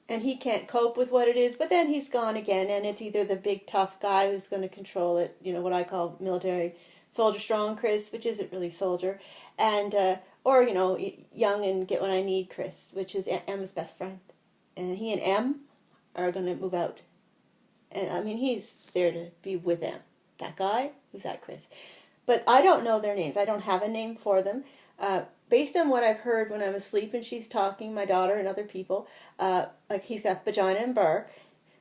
and he can't cope with what it is, but then he's gone again, and it's either the big tough guy who's going to control it, what I call military soldier strong Chris, which isn't really soldier, and or young and get what I need Chris, which is Emma's best friend, and he and Em are going to move out, and I mean he's there to be with them. That guy, who's that Chris? But I don't know their names. I don't have a name for them. Based on what I've heard when I'm asleep and she's talking, my daughter and other people, like he's got Vagina and Bark,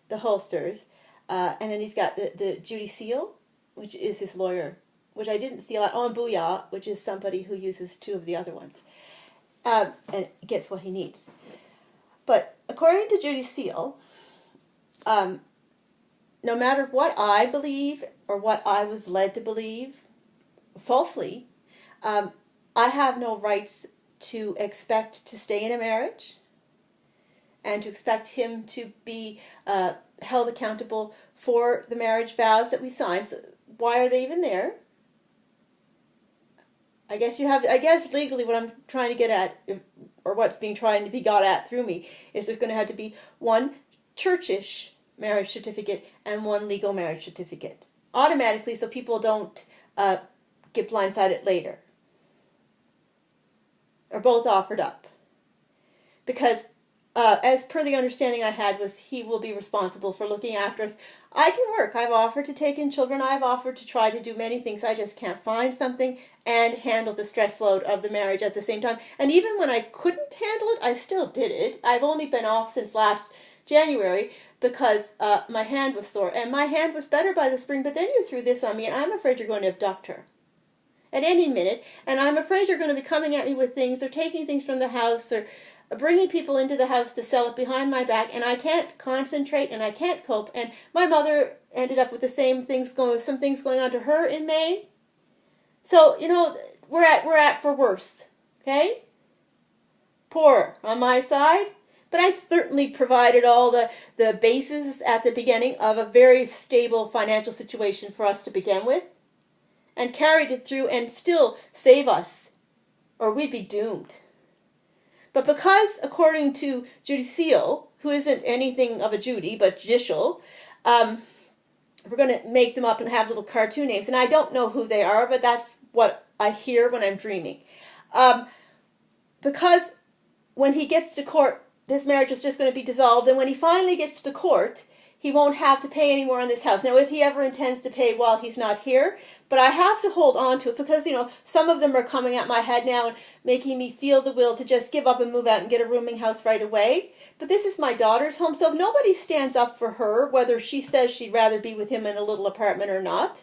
the Holsters, and then he's got the Judy Seal, which is his lawyer, which I didn't see a lot. Oh, and Booyah, which is somebody who uses two of the other ones, and gets what he needs. But according to Judy Seal, no matter what I believe or what I was led to believe, falsely, I have no rights to expect to stay in a marriage and to expect him to be held accountable for the marriage vows that we signed. So why are they even there? I guess legally what I'm trying to get at, or what's being trying to be got at through me, is there's going to have to be one churchish marriage certificate and one legal marriage certificate. Automatically, so people don't get blindsided later. Or both offered up. Because as per the understanding I had was he will be responsible for looking after us. I can work. I've offered to take in children. I've offered to try to do many things. I just can't find something and handle the stress load of the marriage at the same time. And even when I couldn't handle it, I still did it. I've only been off since last January because my hand was sore. And my hand was better by the spring, but then you threw this on me, and I'm afraid you're going to abduct her at any minute, and I'm afraid you're going to be coming at me with things or taking things from the house or bringing people into the house to sell it behind my back, and I can't concentrate and I can't cope. And my mother ended up with the some things going on to her in May. So, we're at for worse, okay? Poor on my side, but I certainly provided all the basis at the beginning of a very stable financial situation for us to begin with, and carried it through and still save us, or we'd be doomed. But because, according to Judy Seal, who isn't anything of a Judy, but judicial, we're going to make them up and have little cartoon names, and I don't know who they are, but that's what I hear when I'm dreaming. Because when he gets to court, this marriage is just going to be dissolved, and when he finally gets to court, he won't have to pay any more on this house. Now, if he ever intends to pay while he's not here, but I have to hold on to it because, some of them are coming at my head now and making me feel the will to just give up and move out and get a rooming house right away. But this is my daughter's home, so nobody stands up for her, whether she says she'd rather be with him in a little apartment or not.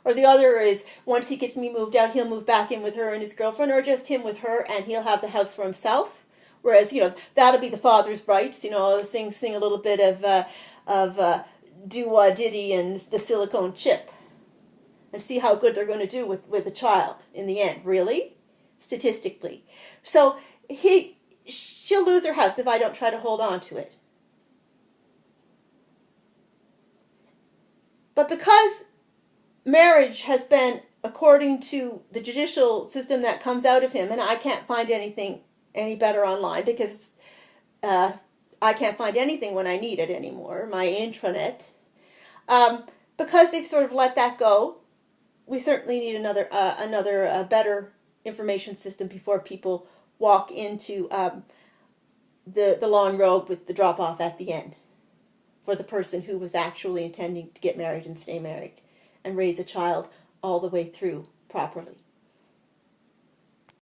Or the other is, once he gets me moved out, he'll move back in with her and his girlfriend, or just him with her, and he'll have the house for himself. Whereas, that'll be the father's rights, sing a little bit of doo-wah diddy and the silicone chip. And see how good they're going to do with the child in the end, really? Statistically. So, she'll lose her house if I don't try to hold on to it. But because marriage has been, according to the judicial system that comes out of him, and I can't find anything any better online because I can't find anything when I need it anymore, my intranet. Because they've sort of let that go, we certainly need another better information system before people walk into the long road with the drop-off at the end for the person who was actually intending to get married and stay married and raise a child all the way through properly.